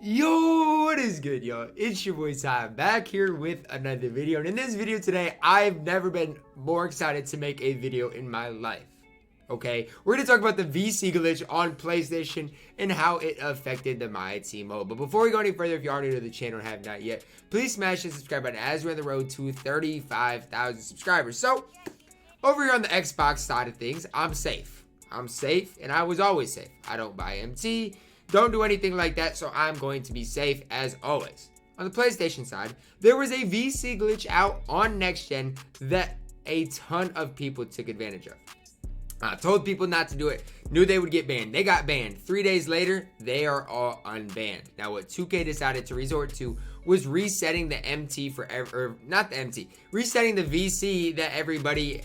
Yo, what is good, y'all? It's your boy Ty, back here with another video. And in this video today, I've never been more excited to make a video in my life. Okay, we're gonna talk about the VC glitch on PlayStation and how it affected the MyTEAM mode. But before we go any further, if you are new to the channel and have not yet, please smash the subscribe button as we're on the road to 35,000 subscribers. So, over here on the Xbox side of things, I'm safe. I'm safe, and I was always safe. I don't buy MT. Don't do anything like that, so I'm going to be safe as always. On the PlayStation side, there was a VC glitch out on Next Gen that a ton of people took advantage of. I told people not to do it, knew they would get banned. They got banned. 3 days later, they are all unbanned. Now, what 2K decided to resort to was resetting the MT resetting the VC that everybody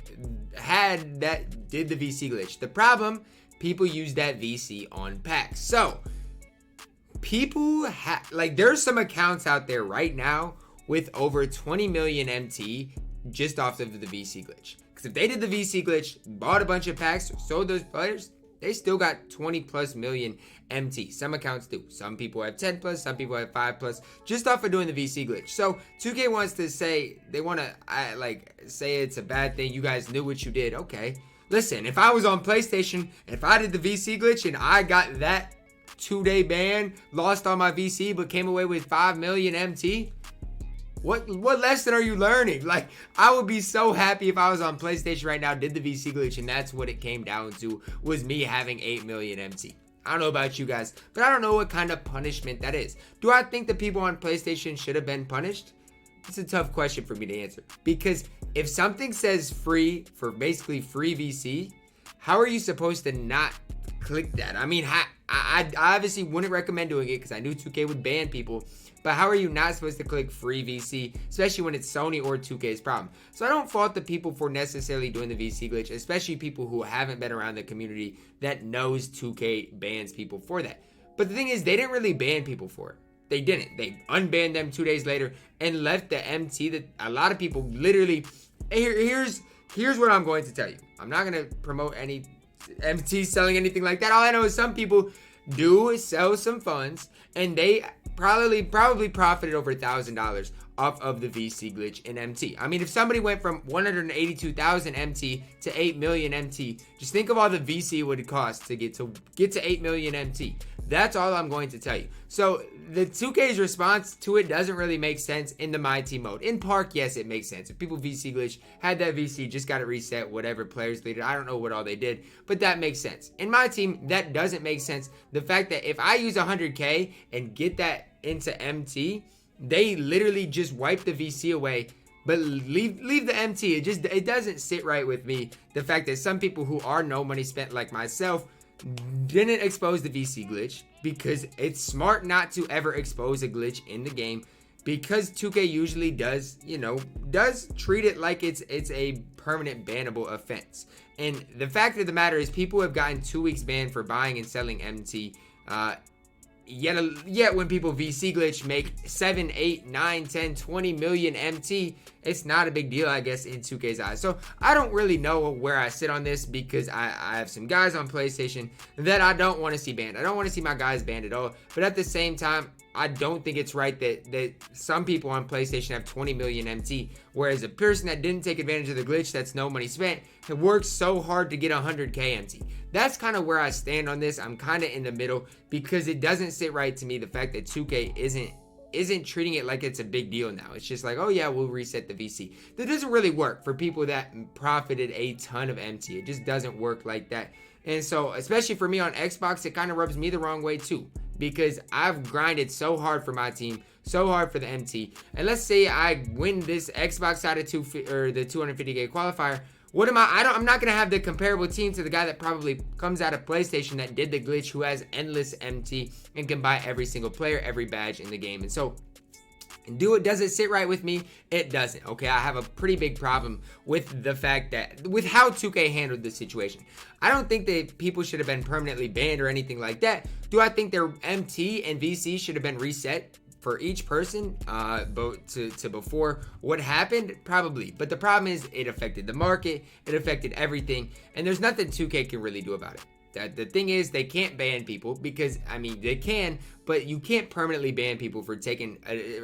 had that did the VC glitch. The problem, people use that VC on packs. So, people there's some accounts out there right now with over 20 million MT just off of the VC glitch. Because if they did the VC glitch, bought a bunch of packs, sold those players, they still got 20 plus million MT. Some accounts do. Some people have 10 plus, some people have 5 plus, just off of doing the VC glitch. So 2K wants to say, they want to say it's a bad thing. You guys knew what you did. Okay. Listen, if I was on PlayStation, if I did the VC glitch and I got that 2-day ban, lost all my VC, but came away with 5 million MT, what lesson are you learning? Like, I would be so happy if I was on PlayStation right now, did the VC glitch, and that's what it came down to, was me having 8 million MT. I don't know about you guys, but I don't know what kind of punishment that is. Do I think the people on PlayStation should have been punished? It's a tough question for me to answer, because if something says free for basically free VC, how are you supposed to not click that? I mean, I obviously wouldn't recommend doing it because I knew 2K would ban people, but how are you not supposed to click free VC, especially when it's Sony or 2K's problem? So I don't fault the people for necessarily doing the VC glitch, especially people who haven't been around the community that knows 2K bans people for that. But the thing is, they didn't really ban people for it. They didn't. They unbanned them 2 days later and left the MT that a lot of people literally... Here's what I'm going to tell you. I'm not going to promote any MT selling anything like that. All I know is some people do sell some funds, and they probably profited over $1,000 off of the VC glitch in MT. I mean, if somebody went from 182,000 MT to 8 million MT, just think of all the VC it would cost to get to 8 million MT. That's all I'm going to tell you. So the 2K's response to it doesn't really make sense in the MyTEAM mode. In Park, yes, it makes sense. If people VC glitch, had that VC, just got it reset, whatever players they did. I don't know what all they did, but that makes sense. In MyTEAM, that doesn't make sense. The fact that if I use 100K and get that into MT, they literally just wipe the VC away, but leave the MT. It doesn't sit right with me. The fact that some people who are no money spent like myself didn't expose the VC glitch, because it's smart not to ever expose a glitch in the game, because 2K usually does treat it like it's a permanent bannable offense. And the fact of the matter is, people have gotten 2 weeks banned for buying and selling MT. Yet when people VC glitch make 7, 8, 9, 10, 20 million MT, it's not a big deal, I guess, in 2K's eyes. So I don't really know where I sit on this, because I have some guys on PlayStation that I don't want to see banned. I don't want to see my guys banned at all. But at the same time, I don't think it's right that some people on PlayStation have 20 million MT, whereas a person that didn't take advantage of the glitch, that's no money spent, and worked so hard to get 100K MT. That's kind of where I stand on this. I'm kind of in the middle, because it doesn't sit right to me, the fact that 2K isn't treating it like it's a big deal now. It's just like, oh yeah, we'll reset the VC. That doesn't really work for people that profited a ton of MT. It just doesn't work like that. And so, especially for me on Xbox, it kind of rubs me the wrong way too, because I've grinded so hard for my team, so hard for the MT. And let's say I win this Xbox side of the 250K qualifier. What am I'm not going to have the comparable team to the guy that probably comes out of PlayStation that did the glitch, who has endless MT and can buy every single player, every badge in the game. And so, does it sit right with me? It doesn't. Okay, I have a pretty big problem with the fact that, with how 2K handled the situation. I don't think that people should have been permanently banned or anything like that. Do I think their MT and VC should have been reset for each person to before what happened? Probably. But the problem is, it affected the market, it affected everything, and there's nothing 2K can really do about it. The thing is, they can't ban people because, I mean, they can, but you can't permanently ban people for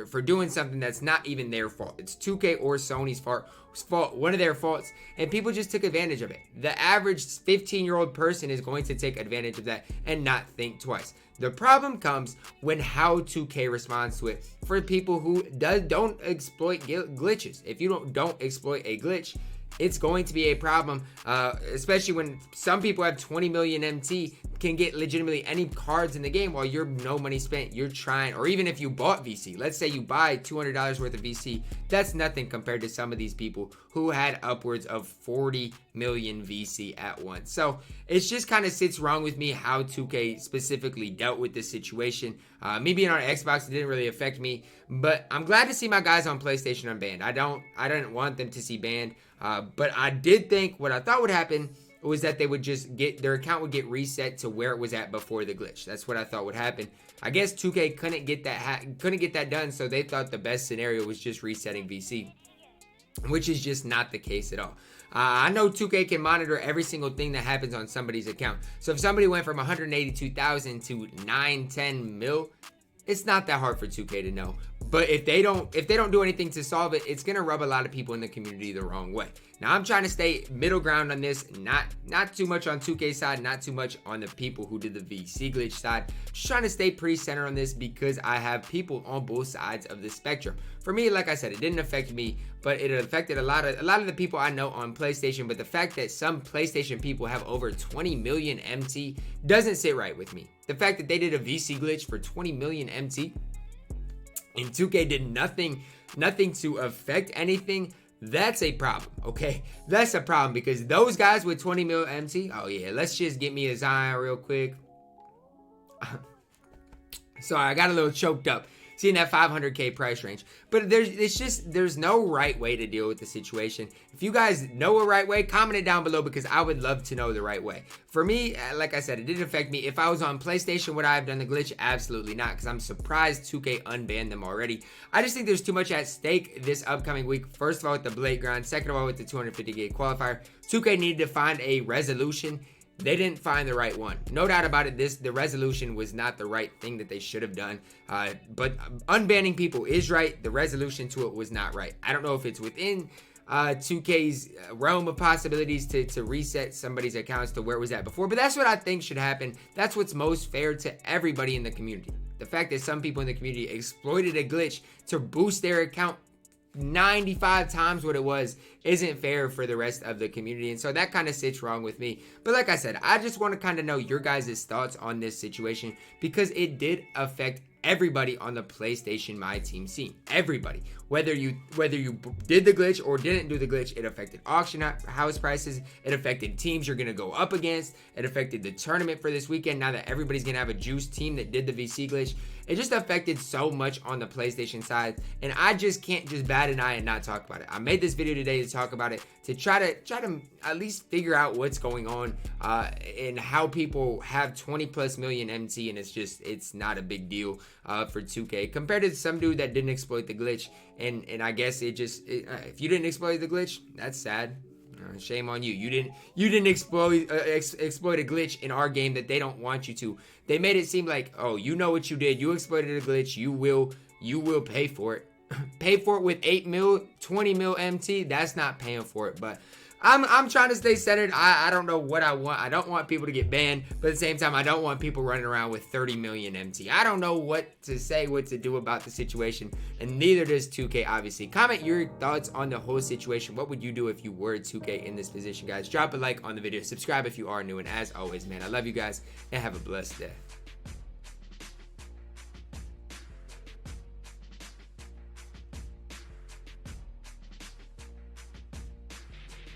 for doing something that's not even their fault. It's 2K or Sony's fault, one of their faults, and people just took advantage of it. The average 15-year-old person is going to take advantage of that and not think twice. The problem comes when how 2K responds to it for people who don't exploit glitches. If you don't exploit a glitch, it's going to be a problem, especially when some people have 20 million MT, can get legitimately any cards in the game while you're no money spent. You're trying, or even if you bought VC, let's say you buy $200 worth of VC, that's nothing compared to some of these people who had upwards of 40 million VC at once. So it just kind of sits wrong with me how 2K specifically dealt with this situation. Me being on Xbox, it didn't really affect me, but I'm glad to see my guys on PlayStation unbanned. I didn't want them to see banned, but I did think what I thought would happen was that they would just their account would get reset to where it was at before the glitch. That's what I thought would happen. I guess 2K couldn't get that done, so they thought the best scenario was just resetting VC, which is just not the case at all. I know 2K can monitor every single thing that happens on somebody's account. So if somebody went from 182,000 to 910 mil, it's not that hard for 2K to know. But if they don't do anything to solve it, it's gonna rub a lot of people in the community the wrong way. Now I'm trying to stay middle ground on this, not too much on 2K side, not too much on the people who did the VC glitch side. Just trying to stay pretty centered on this because I have people on both sides of the spectrum. For me, like I said, it didn't affect me, but it affected a lot of the people I know on PlayStation. But the fact that some PlayStation people have over 20 million MT doesn't sit right with me. The fact that they did a VC glitch for 20 million MT and 2K did nothing to affect anything, that's a problem, okay? That's a problem because those guys with 20 mil MT, oh yeah, let's just get me a Zion real quick. Sorry, I got a little choked up seeing that 500K price range. But there's no right way to deal with the situation. If you guys know a right way, comment it down below because I would love to know the right way. For me, like I said, it didn't affect me. If I was on PlayStation, would I have done the glitch? Absolutely not, because I'm surprised 2K unbanned them already. I just think there's too much at stake this upcoming week. First of all, with the Blade grind. Second of all, with the 250K qualifier. 2K needed to find a resolution. They didn't find the right one. No doubt about it, the resolution was not the right thing that they should have done. But unbanning people is right. The resolution to it was not right. I don't know if it's within 2K's realm of possibilities to reset somebody's accounts to where it was at before. But that's what I think should happen. That's what's most fair to everybody in the community. The fact that some people in the community exploited a glitch to boost their account 95 times what it was isn't fair for the rest of the community, and so that kind of sits wrong with me. But like I said, I just want to kind of know your guys' thoughts on this situation because it did affect everybody on the PlayStation MyTEAM scene. Everybody, whether you did the glitch or didn't do the glitch, it affected auction house prices, it affected teams you're gonna go up against, it affected the tournament for this weekend now that everybody's gonna have a juice team that did the VC glitch. It just affected so much on the PlayStation side, and I just can't just bat an eye and not talk about it. I made this video today to talk about it, to try to at least figure out what's going on and how people have 20 plus million MT, and it's not a big deal for 2K compared to some dude that didn't exploit the glitch. And I guess if you didn't exploit the glitch, that's sad. Shame on you. You didn't exploit a glitch in our game that they don't want you to. They made it seem like, oh, you know what you did. You exploited a glitch. You will pay for it. Pay for it with 8 mil, 20 mil MT. That's not paying for it. But I'm trying to stay centered. I don't know what I want. I don't want people to get banned, but at the same time, I don't want people running around with 30 million MT. I don't know what to say, what to do about the situation, and neither does 2K, obviously. Comment your thoughts on the whole situation. What would you do if you were 2K in this position, guys? Drop a like on the video. Subscribe if you are new, and as always, man, I love you guys, and have a blessed day.